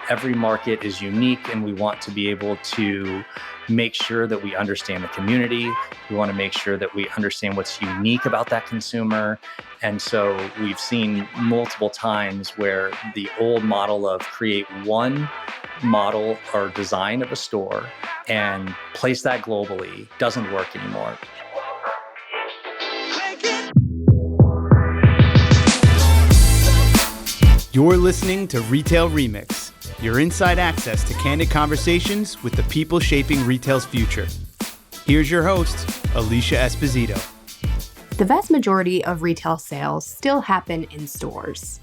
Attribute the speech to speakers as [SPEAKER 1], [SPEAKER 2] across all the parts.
[SPEAKER 1] every market is unique, and we want to be able to make sure that we understand the community. We want to make sure that we understand what's unique about that consumer. And so we've seen multiple times where the old model of create one model or design of a store and place that globally doesn't work anymore.
[SPEAKER 2] You're listening to Retail Remix, your inside access to candid conversations with the people shaping retail's future. Here's your host, Alicia Esposito.
[SPEAKER 3] The vast majority of retail sales still happen in stores.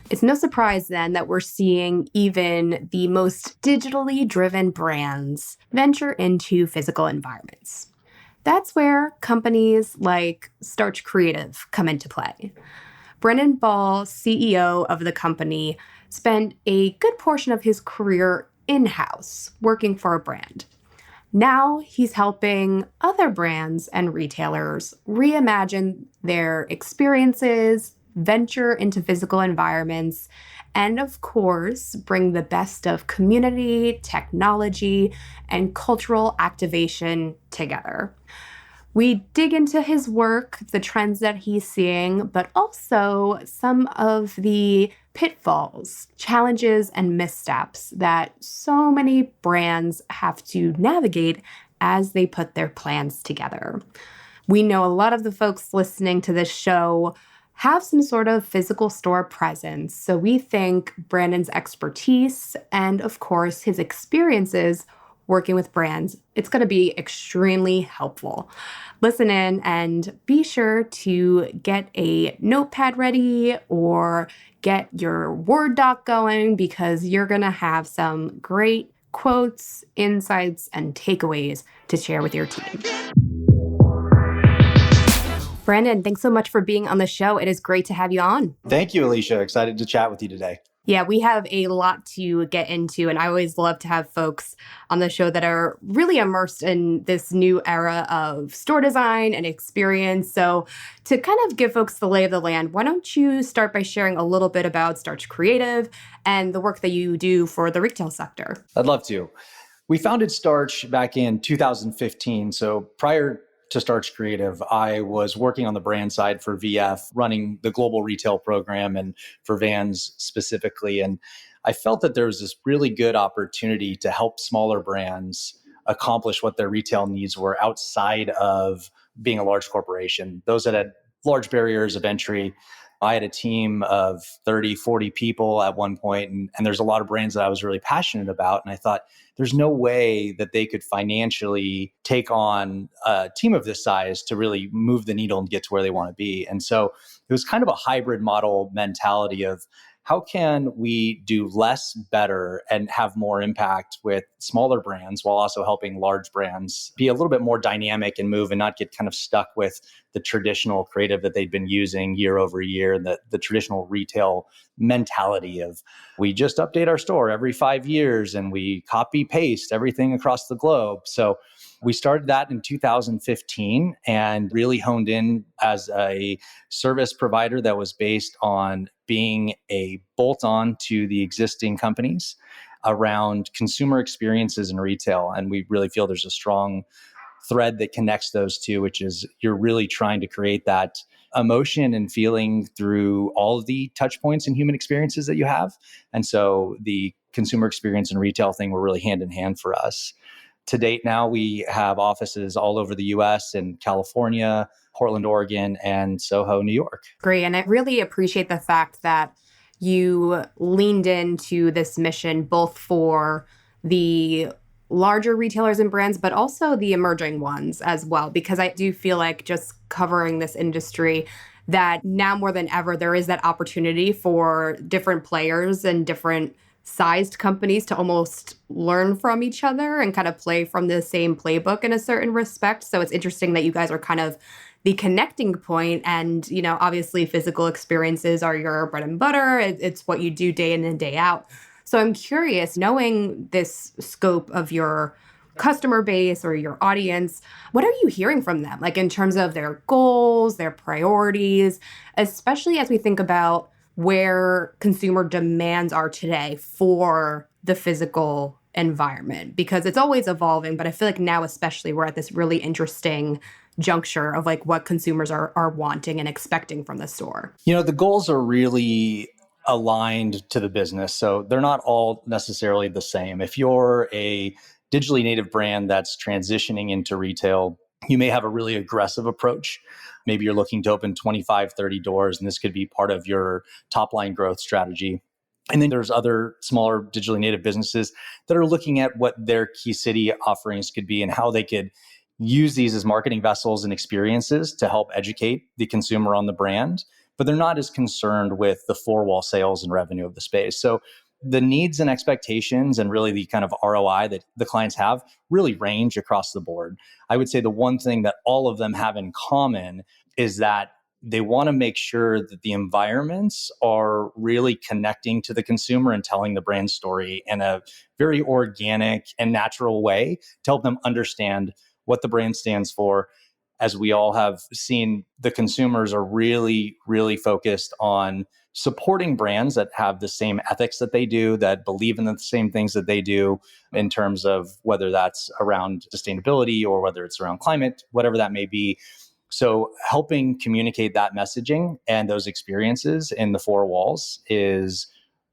[SPEAKER 3] It's no surprise then that we're seeing even the most digitally driven brands venture into physical environments. That's where companies like Starch Creative come into play. Brennan Ball, CEO of the company, spent a good portion of his career in-house working for a brand. Now he's helping other brands and retailers reimagine their experiences, venture into physical environments, and of course, bring the best of community, technology, and cultural activation together. We dig into his work, the trends that he's seeing, but also some of the pitfalls, challenges, and missteps that so many brands have to navigate as they put their plans together. We know a lot of the folks listening to this show have some sort of physical store presence, so we think Brandon's expertise and, of course, his experiences working with brands, it's going to be extremely helpful. Listen in and be sure to get a notepad ready or get your Word doc going because you're going to have some great quotes, insights, and takeaways to share with your team. Brandon, thanks so much for being on the show. It is great to have you on.
[SPEAKER 1] Thank you, Alicia. Excited to chat with you today.
[SPEAKER 3] Yeah, we have a lot to get into, and I always love to have folks on the show that are really immersed in this new era of store design and experience. So to kind of give folks the lay of the land, why don't you start by sharing a little bit about Starch Creative and the work that you do for the retail sector?
[SPEAKER 1] I'd love to. We founded Starch back in 2015. So prior to Starch Creative, I was working on the brand side for VF, running the global retail program and for Vans specifically. And I felt that there was this really good opportunity to help smaller brands accomplish what their retail needs were outside of being a large corporation. Those that had large barriers of entry. I had a team of 30, 40 people at one point, and there's a lot of brands that I was really passionate about. And I thought, there's no way that they could financially take on a team of this size to really move the needle and get to where they want to be. And so it was kind of a hybrid model mentality of how can we do less better and have more impact with smaller brands while also helping large brands be a little bit more dynamic and move and not get kind of stuck with the traditional creative that they've been using year over year, the traditional retail mentality of we just update our store every 5 years and we copy paste everything across the globe. So we started that in 2015 and really honed in as a service provider that was based on being a bolt-on to the existing companies around consumer experiences in retail. And we really feel there's a strong thread that connects those two, which is you're really trying to create that emotion and feeling through all of the touch points and human experiences that you have. And so the consumer experience and retail thing were really hand in hand for us. To date now, we have offices all over the US in California, Portland, Oregon, and Soho, New York.
[SPEAKER 3] Great. And I really appreciate the fact that you leaned into this mission, both for the larger retailers and brands, but also the emerging ones as well, because I do feel like just covering this industry that now more than ever, there is that opportunity for different players and different sized companies to almost learn from each other and kind of play from the same playbook in a certain respect. So it's interesting that you guys are kind of the connecting point. And, you know, obviously physical experiences are your bread and butter. It's what you do day in and day out. So I'm curious, knowing this scope of your customer base or your audience, what are you hearing from them? Like in terms of their goals, their priorities, especially as we think about where consumer demands are today for the physical environment? Because it's always evolving, but I feel like now especially we're at this really interesting juncture of like what consumers are wanting and expecting from the store.
[SPEAKER 1] The goals are really aligned to the business. So they're not all necessarily the same. If you're a digitally native brand that's transitioning into retail, you may have a really aggressive approach. Maybe you're looking to open 25, 30 doors, and this could be part of your top line growth strategy. And then there's other smaller digitally native businesses that are looking at what their key city offerings could be and how they could use these as marketing vessels and experiences to help educate the consumer on the brand, but they're not as concerned with the four-wall sales and revenue of the space. So the needs and expectations and really the kind of ROI that the clients have really range across the board. I would say the one thing that all of them have in common is that they want to make sure that the environments are really connecting to the consumer and telling the brand story in a very organic and natural way to help them understand what the brand stands for. As we all have seen, the consumers are really, really focused on supporting brands that have the same ethics that they do, that believe in the same things that they do in terms of whether that's around sustainability or whether it's around climate, whatever that may be. So helping communicate that messaging and those experiences in the four walls is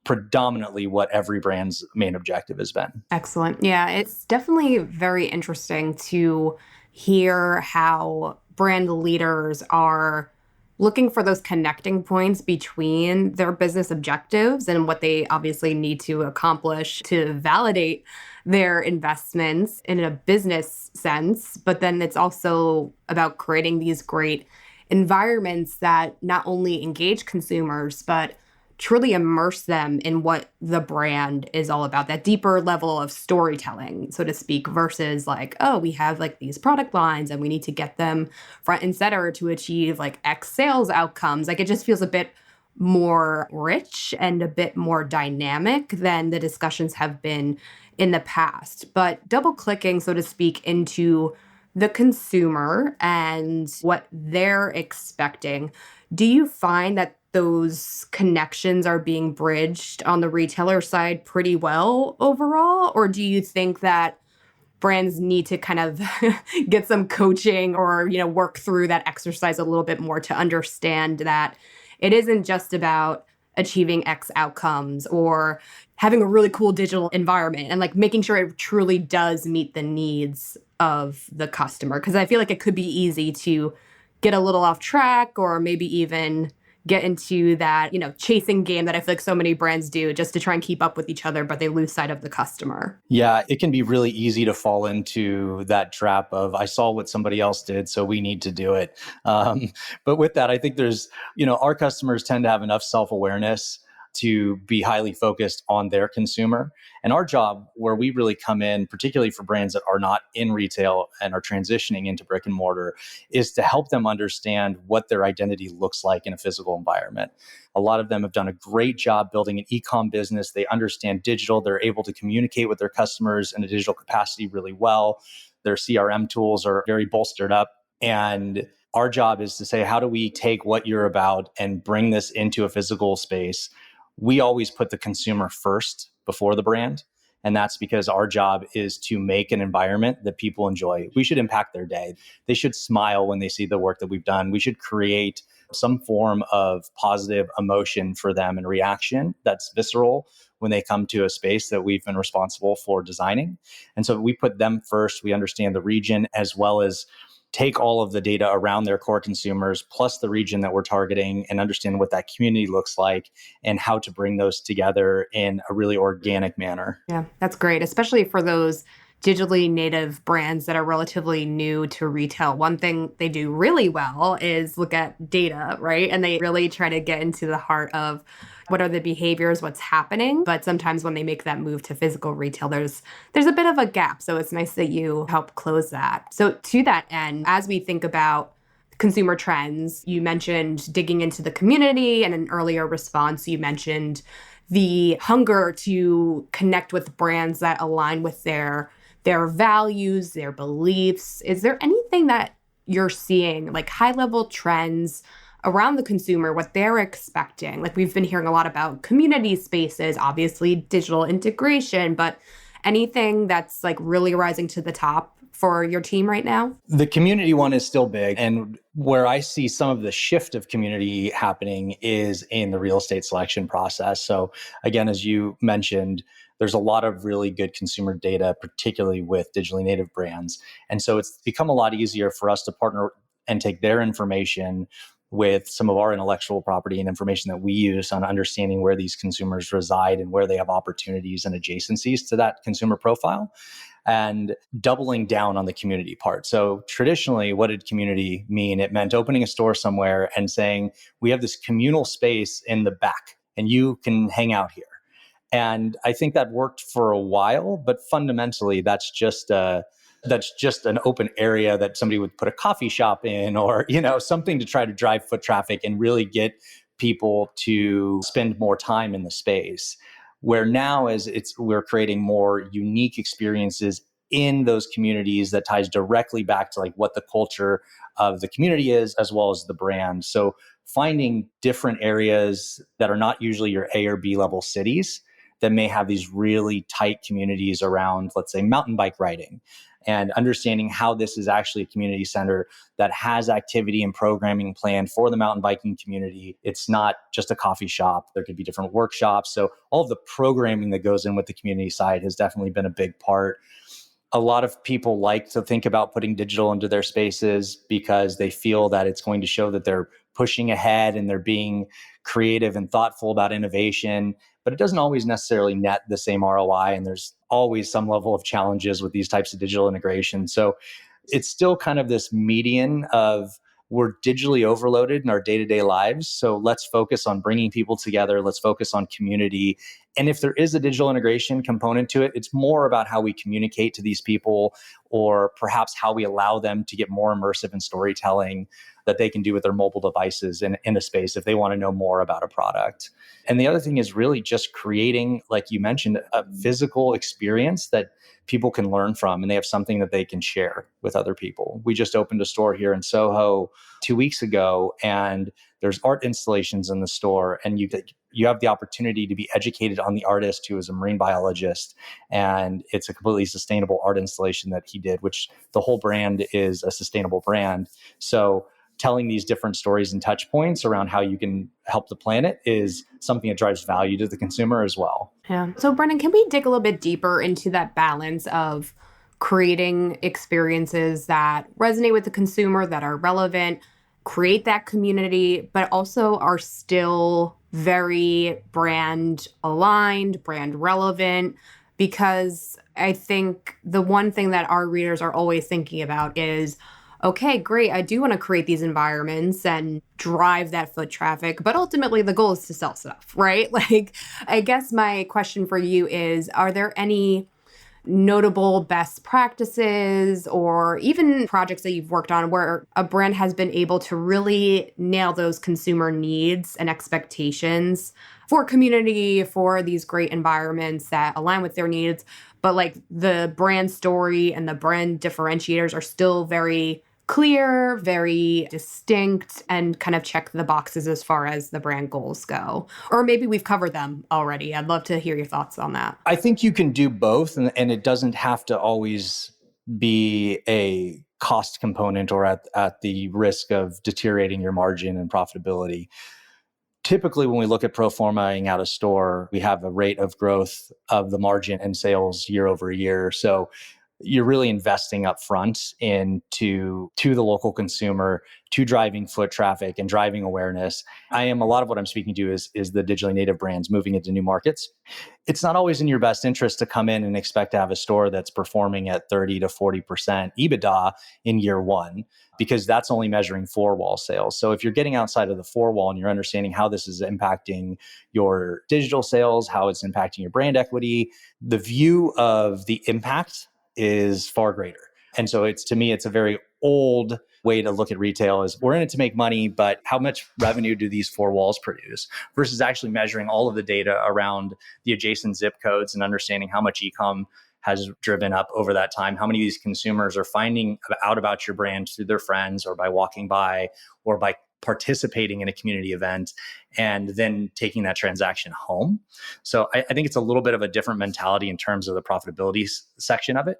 [SPEAKER 1] predominantly what every brand's main objective has been.
[SPEAKER 3] Excellent. Yeah, it's definitely very interesting to hear how brand leaders are looking for those connecting points between their business objectives and what they obviously need to accomplish to validate their investments in a business sense. But then it's also about creating these great environments that not only engage consumers, but truly immerse them in what the brand is all about, that deeper level of storytelling, so to speak, versus like, oh, we have like these product lines and we need to get them front and center to achieve like X sales outcomes. Like it just feels a bit more rich and a bit more dynamic than the discussions have been in the past. But double clicking, so to speak, into the consumer and what they're expecting, do you find that those connections are being bridged on the retailer side pretty well overall? Or do you think that brands need to kind of get some coaching or, work through that exercise a little bit more to understand that it isn't just about achieving X outcomes or having a really cool digital environment and like making sure it truly does meet the needs of the customer? Because I feel like it could be easy to get a little off track or maybe even get into that, chasing game that I feel like so many brands do just to try and keep up with each other, but they lose sight of the customer.
[SPEAKER 1] Yeah, it can be really easy to fall into that trap of, I saw what somebody else did, so we need to do it. But with that, I think there's, our customers tend to have enough self-awareness to be highly focused on their consumer. And our job, where we really come in, particularly for brands that are not in retail and are transitioning into brick and mortar, is to help them understand what their identity looks like in a physical environment. A lot of them have done a great job building an e-com business. They understand digital. They're able to communicate with their customers in a digital capacity really well. Their CRM tools are very bolstered up. And our job is to say, how do we take what you're about and bring this into a physical space? We always put the consumer first before the brand. And that's because our job is to make an environment that people enjoy. We should impact their day. They should smile when they see the work that we've done. We should create some form of positive emotion for them and reaction that's visceral when they come to a space that we've been responsible for designing. And so we put them first. We understand the region as well as take all of the data around their core consumers, plus the region that we're targeting, and understand what that community looks like and how to bring those together in a really organic manner.
[SPEAKER 3] Yeah, that's great, especially for those digitally native brands that are relatively new to retail. One thing they do really well is look at data, right? And they really try to get into the heart of what are the behaviors, what's happening. But sometimes when they make that move to physical retail, there's a bit of a gap. So it's nice that you help close that. So to that end, as we think about consumer trends, you mentioned digging into the community, and in an earlier response, you mentioned the hunger to connect with brands that align with their values, their beliefs. Is there anything that you're seeing, like high-level trends around the consumer, what they're expecting. Like we've been hearing a lot about community spaces, obviously digital integration, but anything that's like really rising to the top for your team right now?
[SPEAKER 1] The community one is still big. And where I see some of the shift of community happening is in the real estate selection process. So again, as you mentioned, there's a lot of really good consumer data, particularly with digitally native brands. And so it's become a lot easier for us to partner and take their information with some of our intellectual property and information that we use on understanding where these consumers reside and where they have opportunities and adjacencies to that consumer profile, and doubling down on the community part. So traditionally, what did community mean? It meant opening a store somewhere and saying, we have this communal space in the back and you can hang out here. And I think that worked for a while, but fundamentally, that's just an open area that somebody would put a coffee shop in, or something to try to drive foot traffic and really get people to spend more time in the space. Where now is we're creating more unique experiences in those communities that ties directly back to like what the culture of the community is, as well as the brand. So finding different areas that are not usually your A or B level cities that may have these really tight communities around, let's say, mountain bike riding, and understanding how this is actually a community center that has activity and programming planned for the mountain biking community. It's not just a coffee shop. There could be different workshops. So all of the programming that goes in with the community side has definitely been a big part. A lot of people like to think about putting digital into their spaces because they feel that it's going to show that they're pushing ahead and they're being creative and thoughtful about innovation, but it doesn't always necessarily net the same ROI. And there's always some level of challenges with these types of digital integration. So it's still kind of this median of, we're digitally overloaded in our day-to-day lives. So let's focus on bringing people together. Let's focus on community. And if there is a digital integration component to it, it's more about how we communicate to these people, or perhaps how we allow them to get more immersive in storytelling that they can do with their mobile devices in a space if they want to know more about a product. And the other thing is really just creating, like you mentioned, a physical experience that people can learn from, and they have something that they can share with other people. We just opened a store here in Soho 2 weeks ago, and there's art installations in the store, and you have the opportunity to be educated on the artist, who is a marine biologist, and it's a completely sustainable art installation that he did, which the whole brand is a sustainable brand. So telling these different stories and touch points around how you can help the planet is something that drives value to the consumer as well.
[SPEAKER 3] Yeah. So Brendan, can we dig a little bit deeper into that balance of creating experiences that resonate with the consumer, that are relevant, create that community, but also are still very brand aligned, brand relevant? Because I think the one thing that our readers are always thinking about is, okay, great, I do want to create these environments and drive that foot traffic, but ultimately the goal is to sell stuff, right? Like, I guess my question for you is, are there any notable best practices or even projects that you've worked on where a brand has been able to really nail those consumer needs and expectations for community, for these great environments that align with their needs, but like the brand story and the brand differentiators are still very clear, very distinct, and kind of check the boxes as far as the brand goals go? Or maybe we've covered them already. I'd love to hear your thoughts on that.
[SPEAKER 1] I think you can do both, and it doesn't have to always be a cost component or at the risk of deteriorating your margin and profitability. Typically, when we look at pro formaing out a store, we have a rate of growth of the margin and sales year over year. So you're really investing up front into the local consumer, to driving foot traffic and driving awareness. A lot of what I'm speaking to is the digitally native brands moving into new markets. It's not always in your best interest to come in and expect to have a store that's performing at 30 to 40% EBITDA in year one, because that's only measuring four-wall sales. So if you're getting outside of the four-wall and you're understanding how this is impacting your digital sales, how it's impacting your brand equity, the view of the impact is far greater. And so to me, it's a very old way to look at retail is, we're in it to make money, but how much revenue do these four walls produce, versus actually measuring all of the data around the adjacent zip codes and understanding how much e-com has driven up over that time, how many of these consumers are finding out about your brand through their friends or by walking by or by participating in a community event and then taking that transaction home. So I think it's a little bit of a different mentality in terms of the profitability section of it,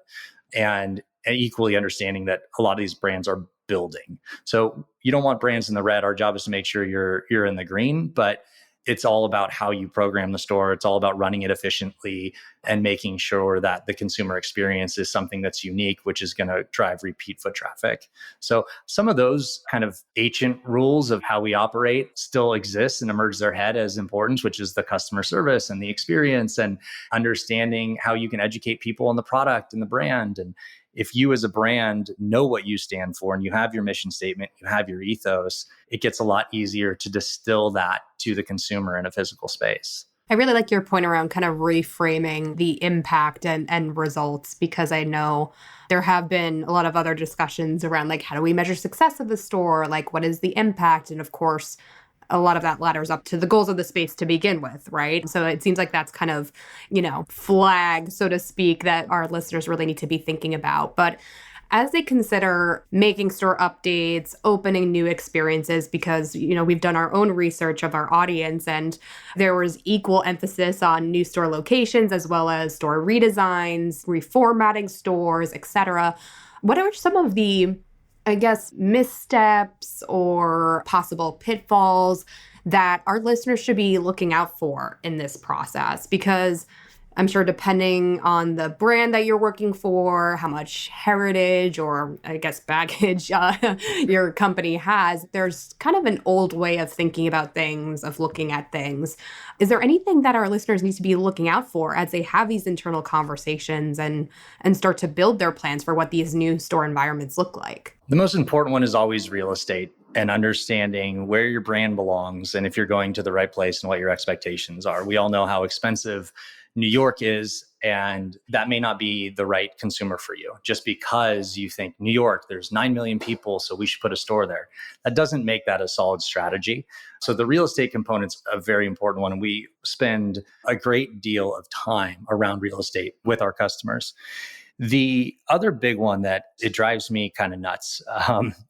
[SPEAKER 1] and equally understanding that a lot of these brands are building. So you don't want brands in the red. Our job is to make sure you're in the green, but it's all about how you program the store. It's all about running it efficiently and making sure that the consumer experience is something that's unique, which is going to drive repeat foot traffic. So some of those kind of ancient rules of how we operate still exist and emerge their head as important, which is the customer service and the experience and understanding how you can educate people on the product and the brand. And if you as a brand know what you stand for and you have your mission statement, you have your ethos, it gets a lot easier to distill that to the consumer in a physical space.
[SPEAKER 3] I really like your point around kind of reframing the impact and results, because I know there have been a lot of other discussions around like, how do we measure success of the store? Like, what is the impact? And of course, a lot of that ladders up to the goals of the space to begin with, right? So it seems like that's kind of, flag, so to speak, that our listeners really need to be thinking about. But as they consider making store updates, opening new experiences, because, we've done our own research of our audience and there was equal emphasis on new store locations as well as store redesigns, reformatting stores, etc. What are some of the missteps or possible pitfalls that our listeners should be looking out for in this process? Because I'm sure depending on the brand that you're working for, how much heritage or baggage your company has, there's kind of an old way of thinking about things, of looking at things. Is there anything that our listeners need to be looking out for as they have these internal conversations and start to build their plans for what these new store environments look like?
[SPEAKER 1] The most important one is always real estate and understanding where your brand belongs and if you're going to the right place and what your expectations are. We all know how expensive New York is, and that may not be the right consumer for you. Just because you think New York, there's 9 million people, so we should put a store there. That doesn't make that a solid strategy. So the real estate component's a very important one. And we spend a great deal of time around real estate with our customers. The other big one that it drives me kind of nuts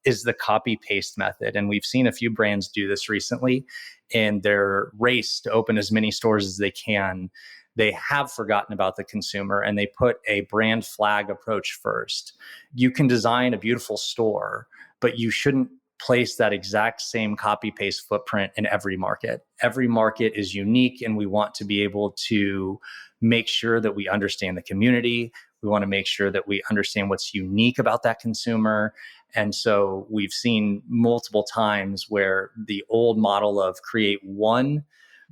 [SPEAKER 1] is the copy paste method. And we've seen a few brands do this recently in their race to open as many stores as they can. They have forgotten about the consumer and they put a brand flag approach first. You can design a beautiful store, but you shouldn't place that exact same copy paste footprint in every market. Every market is unique, and we want to be able to make sure that we understand the community. We want to make sure that we understand what's unique about that consumer. And so we've seen multiple times where the old model of create one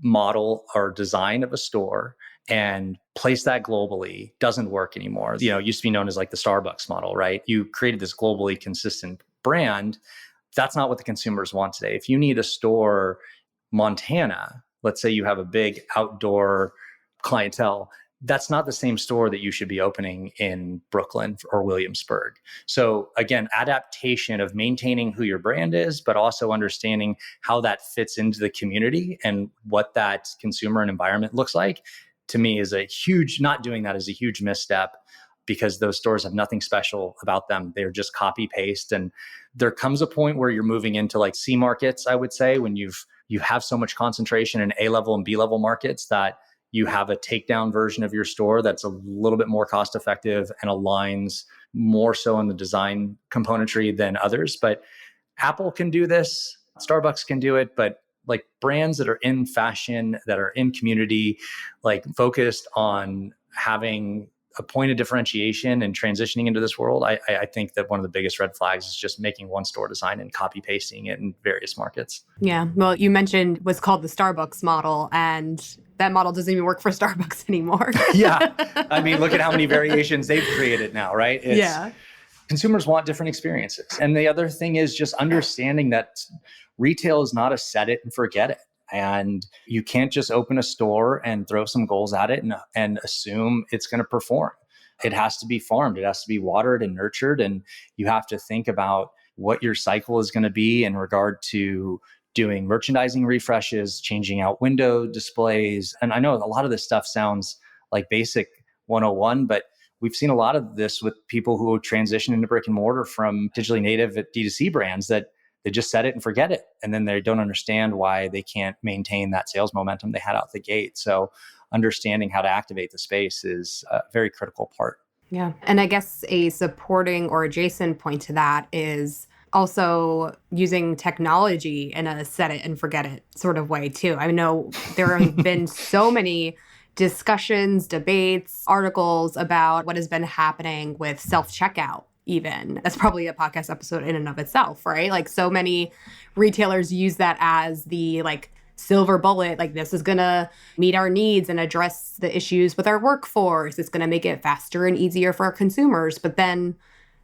[SPEAKER 1] model or design of a store and place that globally doesn't work anymore. It used to be known as like the Starbucks model, right? You created this globally consistent brand. That's not what the consumers want today. If you need a store, Montana, let's say you have a big outdoor clientele, that's not the same store that you should be opening in Brooklyn or Williamsburg. So again, adaptation of maintaining who your brand is, but also understanding how that fits into the community and what that consumer and environment looks like, to me is a huge, not doing that is a huge misstep, because those stores have nothing special about them. They're just copy paste. And there comes a point where you're moving into like C markets, I would say, when you have so much concentration in A level and B level markets that you have a takedown version of your store that's a little bit more cost effective and aligns more so in the design componentry than others. But Apple can do this, Starbucks can do it, but like brands that are in fashion, that are in community, like focused on having a point of differentiation and transitioning into this world, I think that one of the biggest red flags is just making one store design and copy pasting it in various markets.
[SPEAKER 3] Yeah. Well, you mentioned what's called the Starbucks model, and that model doesn't even work for Starbucks anymore.
[SPEAKER 1] Yeah. I mean, look at how many variations they've created now, right?
[SPEAKER 3] Yeah.
[SPEAKER 1] Consumers want different experiences. And the other thing is just understanding that retail is not a set it and forget it. And you can't just open a store and throw some goals at it and assume it's going to perform. It has to be farmed. It has to be watered and nurtured. And you have to think about what your cycle is going to be in regard to doing merchandising refreshes, changing out window displays. And I know a lot of this stuff sounds like basic 101, but we've seen a lot of this with people who transition into brick and mortar from digitally native at D2C brands that they just set it and forget it. And then they don't understand why they can't maintain that sales momentum they had out the gate. So understanding how to activate the space is a very critical part.
[SPEAKER 3] Yeah. And I guess a supporting or adjacent point to that is also using technology in a set it and forget it sort of way too. I know there have been so many discussions, debates, articles about what has been happening with self-checkout even. That's probably a podcast episode in and of itself, right? Like so many retailers use that as the silver bullet, like this is going to meet our needs and address the issues with our workforce. It's going to make it faster and easier for our consumers. But then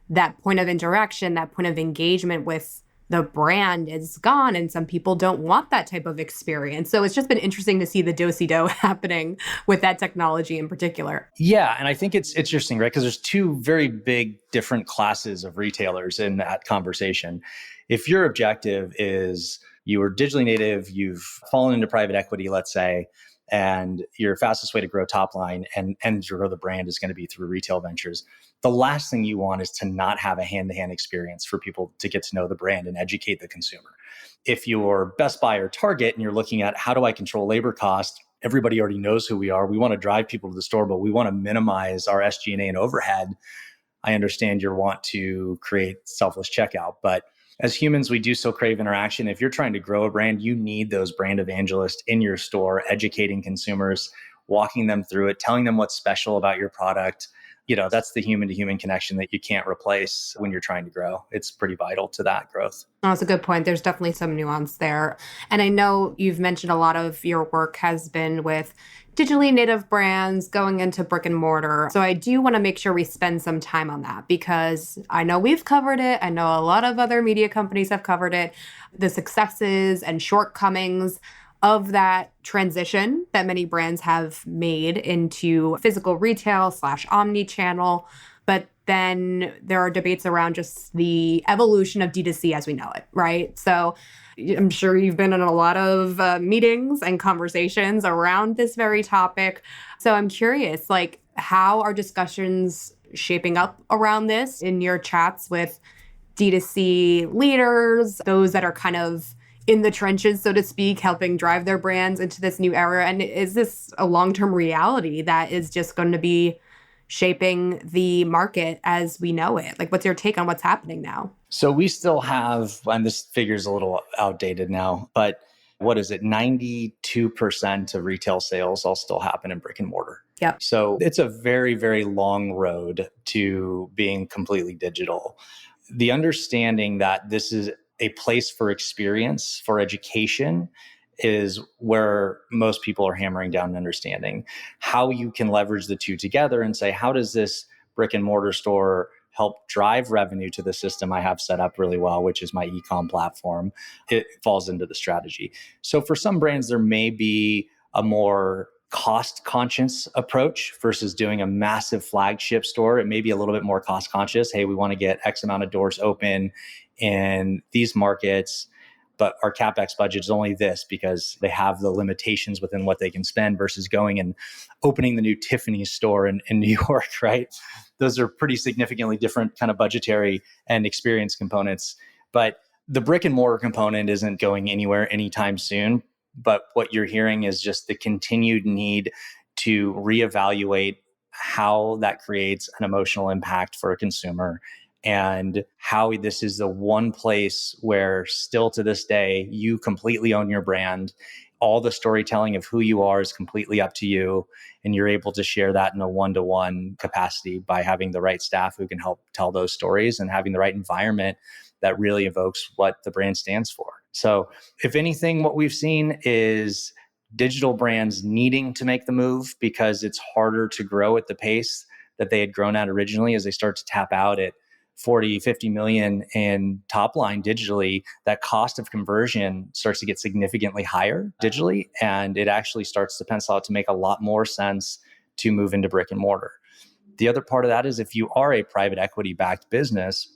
[SPEAKER 3] that point of interaction, that point of engagement with the brand is gone. And some people don't want that type of experience. So it's just been interesting to see the do-si-do happening with that technology in particular.
[SPEAKER 1] Yeah. And I think it's interesting, right? Because there's two very big different classes of retailers in that conversation. If your objective is you are digitally native, you've fallen into private equity, let's say, and your fastest way to grow top line and to grow the brand is going to be through retail ventures. The last thing you want is to not have a hand-to-hand experience for people to get to know the brand and educate the consumer. If you're Best Buy or Target and you're looking at how do I control labor cost, everybody already knows who we are. We want to drive people to the store, but we want to minimize our SG&A and overhead. I understand your want to create selfless checkout, but as humans, we do so crave interaction. If you're trying to grow a brand, you need those brand evangelists in your store, educating consumers, walking them through it, telling them what's special about your product. That's the human to human connection that you can't replace when you're trying to grow. It's pretty vital to that growth.
[SPEAKER 3] Oh, that's a good point. There's definitely some nuance there. And I know you've mentioned a lot of your work has been with digitally native brands going into brick and mortar. So I do want to make sure we spend some time on that because I know we've covered it. I know a lot of other media companies have covered it, the successes and shortcomings of that transition that many brands have made into physical retail / omni-channel. But then there are debates around just the evolution of D2C as we know it, right? So I'm sure you've been in a lot of meetings and conversations around this very topic. So I'm curious, how are discussions shaping up around this in your chats with D2C leaders, those that are kind of in the trenches, so to speak, helping drive their brands into this new era? And is this a long-term reality that is just going to be shaping the market as we know it? What's your take on what's happening now?
[SPEAKER 1] So we still have, and this figure's a little outdated now, but what is it? 92% of retail sales all still happen in brick and mortar.
[SPEAKER 3] Yep.
[SPEAKER 1] So it's a very, very long road to being completely digital. The understanding that this is a place for experience, for education, is where most people are hammering down and understanding how you can leverage the two together and say, how does this brick and mortar store help drive revenue to the system I have set up really well, which is my e-com platform? It falls into the strategy. So for some brands, there may be a more cost conscious approach versus doing a massive flagship store. It may be a little bit more cost conscious. Hey, we want to get X amount of doors open in these markets, but our CapEx budget is only this because they have the limitations within what they can spend versus going and opening the new Tiffany's store in New York, right? Those are pretty significantly different kind of budgetary and experience components. But the brick and mortar component isn't going anywhere anytime soon. But what you're hearing is just the continued need to reevaluate how that creates an emotional impact for a consumer and how this is the one place where still to this day, you completely own your brand. All the storytelling of who you are is completely up to you. And you're able to share that in a one-to-one capacity by having the right staff who can help tell those stories and having the right environment that really evokes what the brand stands for. So if anything, what we've seen is digital brands needing to make the move because it's harder to grow at the pace that they had grown at originally as they start to tap out at 40, 50 million in top line digitally. That cost of conversion starts to get significantly higher digitally. And it actually starts to pencil out to make a lot more sense to move into brick and mortar. The other part of that is if you are a private equity backed business,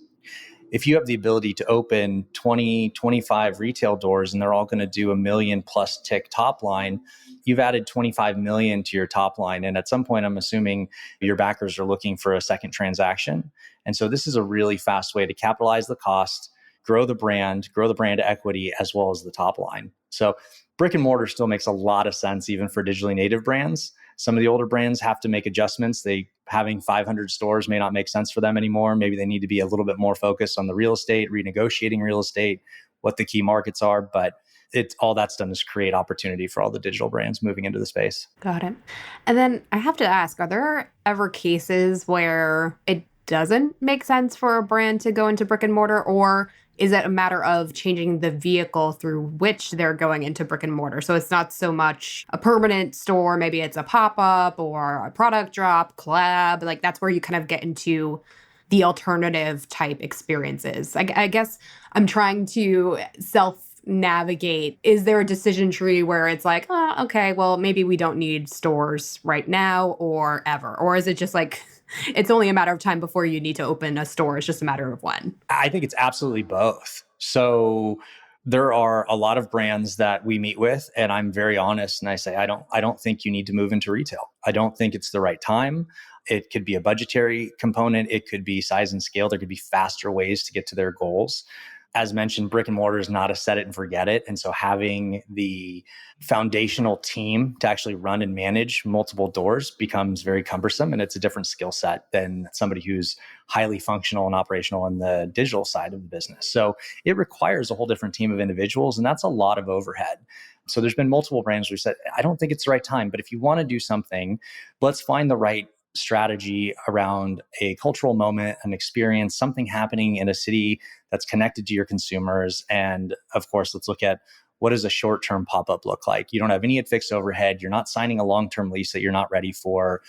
[SPEAKER 1] if you have the ability to open 20, 25 retail doors and they're all going to do $1 million plus tick top line, you've added 25 million to your top line. And at some point, I'm assuming your backers are looking for a second transaction. And so this is a really fast way to capitalize the cost, grow the brand equity, as well as the top line. So brick and mortar still makes a lot of sense, even for digitally native brands. Some of the older brands have to make adjustments. Having 500 stores may not make sense for them anymore. Maybe they need to be a little bit more focused on the real estate, renegotiating real estate, what the key markets are. But all that's done is create opportunity for all the digital brands moving into the space.
[SPEAKER 3] Got it. And then I have to ask, are there ever cases where it doesn't make sense for a brand to go into brick and mortar, or is it a matter of changing the vehicle through which they're going into brick and mortar? So it's not so much a permanent store, maybe it's a pop-up or a product drop, collab, like that's where you kind of get into the alternative type experiences. I guess I'm trying to navigate. Is there a decision tree where it's like, oh, okay, well, maybe we don't need stores right now or ever? Or is it just like, it's only a matter of time before you need to open a store? It's just a matter of when?
[SPEAKER 1] I think it's absolutely both. So there are a lot of brands that we meet with, and I'm very honest, and I say, I don't think you need to move into retail. I don't think it's the right time. It could be a budgetary component. It could be size and scale. There could be faster ways to get to their goals. As mentioned, brick and mortar is not a set it and forget it. And so having the foundational team to actually run and manage multiple doors becomes very cumbersome. And it's a different skill set than somebody who's highly functional and operational on the digital side of the business. So it requires a whole different team of individuals, and that's a lot of overhead. So there's been multiple brands who said, I don't think it's the right time, but if you want to do something, let's find the right strategy around a cultural moment, an experience, something happening in a city that's connected to your consumers. And of course, let's look at, what does a short-term pop-up look like? You don't have any fixed overhead. You're not signing a long-term lease that you're not ready for.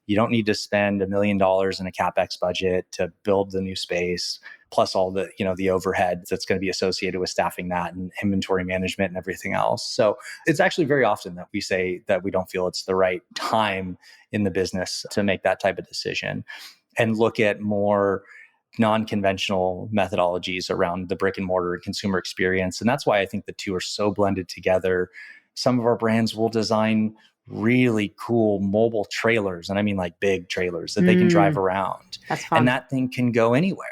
[SPEAKER 1] You don't need to spend $1 million in a CapEx budget to build the new space, plus all the, the overhead that's going to be associated with staffing that and inventory management and everything else. So it's actually very often that we say that we don't feel it's the right time in the business to make that type of decision, and look at more non-conventional methodologies around the brick and mortar and consumer experience. And that's why I think the two are so blended together. Some of our brands will design really cool mobile trailers. And I mean like big trailers that they can drive around.
[SPEAKER 3] That's fun.
[SPEAKER 1] And that thing can go anywhere.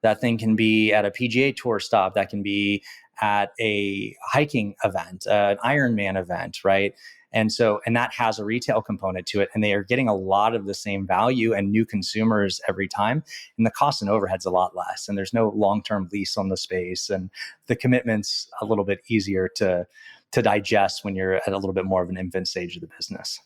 [SPEAKER 1] That thing can be at a PGA Tour stop. That can be at a hiking event, an Ironman event, right? And that has a retail component to it. And they are getting a lot of the same value and new consumers every time. And the cost and overhead's a lot less. And there's no long-term lease on the space. And the commitment's a little bit easier to digest when you're at a little bit more of an infant stage of the business.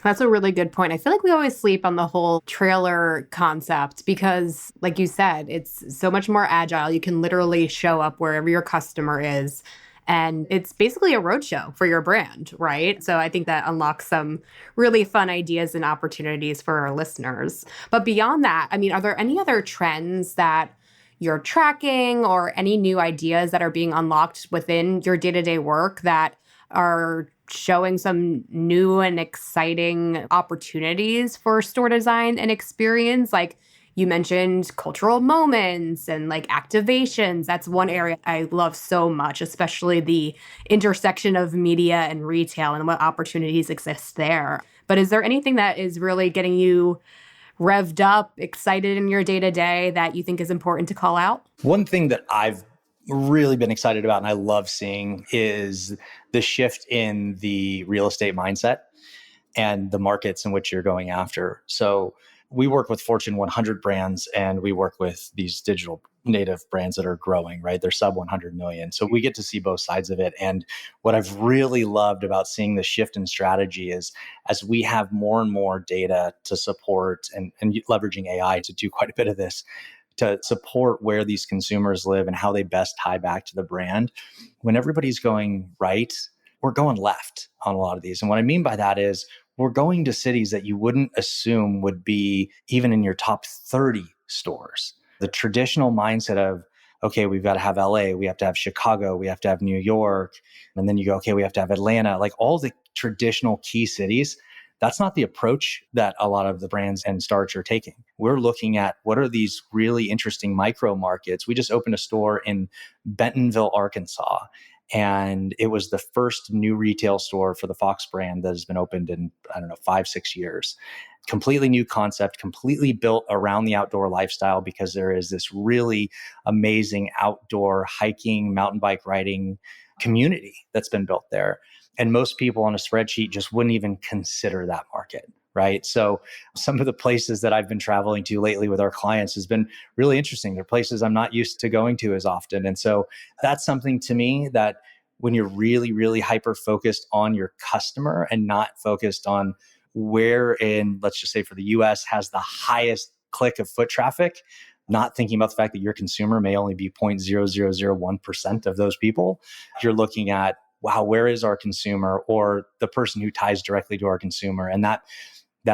[SPEAKER 3] That's a really good point. I feel like we always sleep on the whole trailer concept because, like you said, it's so much more agile. You can literally show up wherever your customer is. And it's basically a roadshow for your brand, right? So I think that unlocks some really fun ideas and opportunities for our listeners. But beyond that, I mean, are there any other trends that you're tracking or any new ideas that are being unlocked within your day-to-day work that are showing some new and exciting opportunities for store design and experience? Like you mentioned cultural moments and like activations. That's one area I love so much, especially the intersection of media and retail and what opportunities exist there. But is there anything that is really getting you revved up, excited in your day-to-day that you think is important to call out?
[SPEAKER 1] One thing that I've really been excited about and I love seeing is the shift in the real estate mindset and the markets in which you're going after. So we work with Fortune 100 brands and we work with these digital native brands that are growing, right? They're sub 100 million. So we get to see both sides of it. And what I've really loved about seeing the shift in strategy is as we have more and more data to support and leveraging AI to do quite a bit of this, to support where these consumers live and how they best tie back to the brand. When everybody's going right, we're going left on a lot of these. And what I mean by that is we're going to cities that you wouldn't assume would be even in your top 30 stores. The traditional mindset of, okay, we've got to have LA, we have to have Chicago, we have to have New York. And then you go, okay, we have to have Atlanta, like all the traditional key cities. That's not the approach that a lot of the brands and Starch are taking. We're looking at what are these really interesting micro markets. We just opened a store in Bentonville, Arkansas. And it was the first new retail store for the Fox brand that has been opened in, 5-6 years. completely new concept, completely built around the outdoor lifestyle, because there is this really amazing outdoor hiking, mountain bike riding community that's been built there. And most people on a spreadsheet just wouldn't even consider that market. Right. So some of the places that I've been traveling to lately with our clients has been really interesting. They're places I'm not used to going to as often. And so that's something to me that when you're really, really hyper focused on your customer and not focused on where in, let's just say for the US, has the highest click of foot traffic, not thinking about the fact that your consumer may only be 0.0001% of those people, you're looking at, wow, where is our consumer or the person who ties directly to our consumer? And that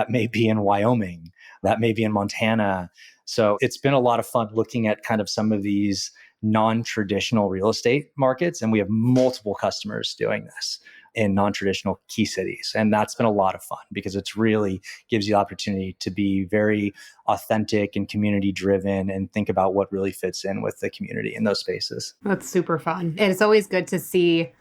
[SPEAKER 1] may be in Wyoming, that may be in Montana. So it's been a lot of fun looking at kind of some of these non-traditional real estate markets. And we have multiple customers doing this in non-traditional key cities. And that's been a lot of fun because it's really gives you the opportunity to be very authentic and community driven and think about what really fits in with the community in those spaces.
[SPEAKER 3] That's super fun. And it's always good to see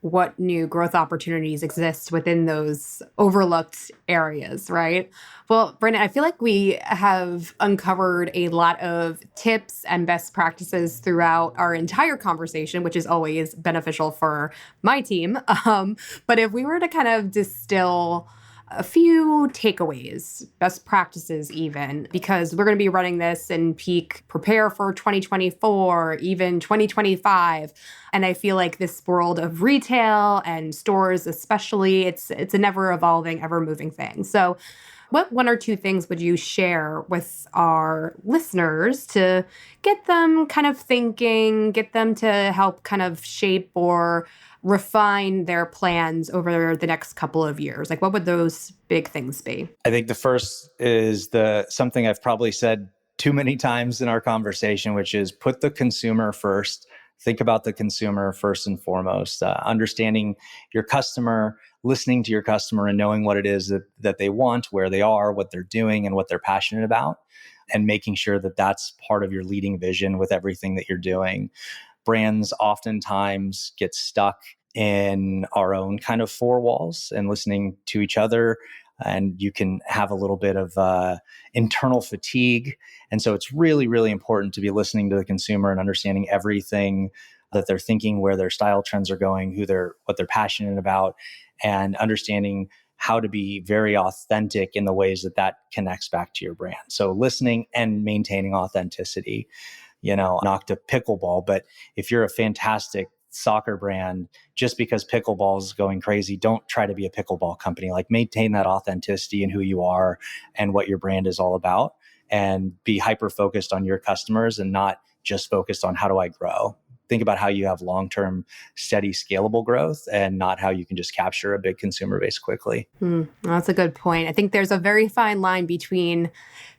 [SPEAKER 3] what new growth opportunities exist within those overlooked areas, right? Well, Brendan, I feel like we have uncovered a lot of tips and best practices throughout our entire conversation, which is always beneficial for my team. But if we were to kind of distill a few takeaways, best practices even, because we're going to be running this in peak prepare for 2024, even 2025. And I feel like this world of retail and stores especially, it's a never evolving, ever moving thing. So what one or two things would you share with our listeners to get them kind of thinking, get them to help kind of shape or refine their plans over the next couple of years? Like, what would those big things be?
[SPEAKER 1] I think the first is something I've probably said too many times in our conversation, which is put the consumer first. Think about the consumer first and foremost, understanding your customer, listening to your customer and knowing what it is that they want, where they are, what they're doing, and what they're passionate about, and making sure that that's part of your leading vision with everything that you're doing. Brands oftentimes get stuck in our own kind of four walls and listening to each other. And you can have a little bit of internal fatigue. And so it's really, really important to be listening to the consumer and understanding everything that they're thinking, where their style trends are going, what they're passionate about, and understanding how to be very authentic in the ways that connects back to your brand. So listening and maintaining authenticity. Knock to pickleball, but if you're a fantastic soccer brand, just because pickleball is going crazy, don't try to be a pickleball company. Like, maintain that authenticity in who you are and what your brand is all about, and be hyper focused on your customers and not just focused on how do I grow. Think about how you have long-term, steady, scalable growth and not how you can just capture a big consumer base quickly.
[SPEAKER 3] That's a good point. I think there's a very fine line between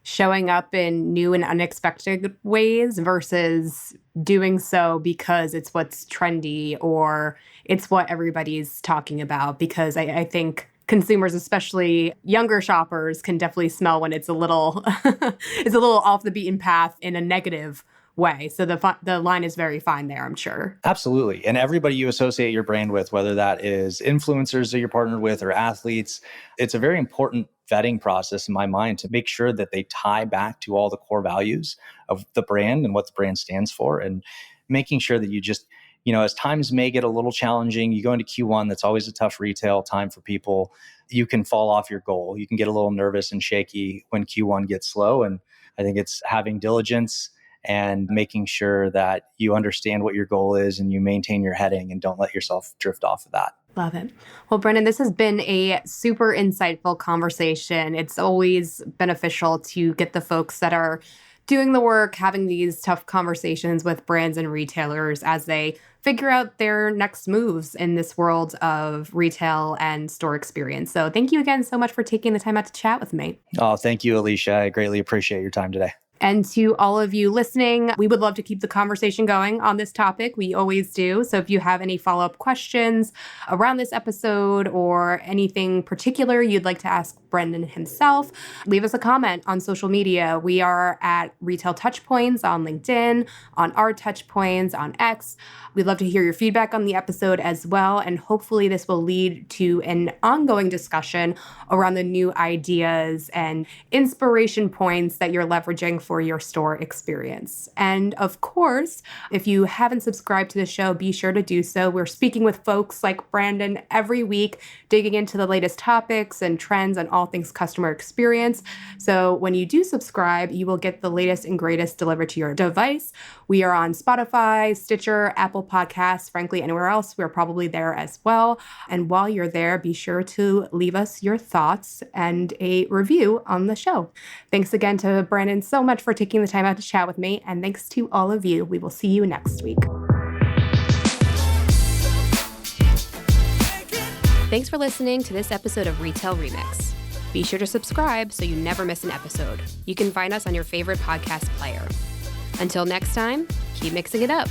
[SPEAKER 3] showing up in new and unexpected ways versus doing so because it's what's trendy or it's what everybody's talking about. Because I think consumers, especially younger shoppers, can definitely smell when it's a little it's a little off the beaten path in a negative way. So the line is very fine there, I'm sure.
[SPEAKER 1] Absolutely. And everybody you associate your brand with, whether that is influencers that you're partnered with or athletes, it's a very important vetting process in my mind to make sure that they tie back to all the core values of the brand and what the brand stands for, and making sure that you just, as times may get a little challenging, you go into Q1, that's always a tough retail time for people. You can fall off your goal. You can get a little nervous and shaky when Q1 gets slow. And I think it's having diligence and making sure that you understand what your goal is and you maintain your heading and don't let yourself drift off of that.
[SPEAKER 3] Love it. Well, Brendan, this has been a super insightful conversation. It's always beneficial to get the folks that are doing the work, having these tough conversations with brands and retailers as they figure out their next moves in this world of retail and store experience. So thank you again so much for taking the time out to chat with me.
[SPEAKER 1] Oh, thank you, Alicia. I greatly appreciate your time today.
[SPEAKER 3] And to all of you listening, we would love to keep the conversation going on this topic. We always do. So if you have any follow-up questions around this episode or anything particular you'd like to ask Brandon himself. Leave us a comment on social media. We are at Retail Touchpoints on LinkedIn, on our Touchpoints on X. We'd love to hear your feedback on the episode as well, and hopefully this will lead to an ongoing discussion around the new ideas and inspiration points that you're leveraging for your store experience. And of course, if you haven't subscribed to the show, be sure to do so. We're speaking with folks like Brandon every week, digging into the latest topics and trends and all things customer experience. So when you do subscribe, you will get the latest and greatest delivered to your device. We are on Spotify, Stitcher, Apple Podcasts, frankly, anywhere else. We're probably there as well. And while you're there, be sure to leave us your thoughts and a review on the show. Thanks again to Brandon so much for taking the time out to chat with me. And thanks to all of you. We will see you next week. Thanks for listening to this episode of Retail Remix. Be sure to subscribe so you never miss an episode. You can find us on your favorite podcast player. Until next time, keep mixing it up.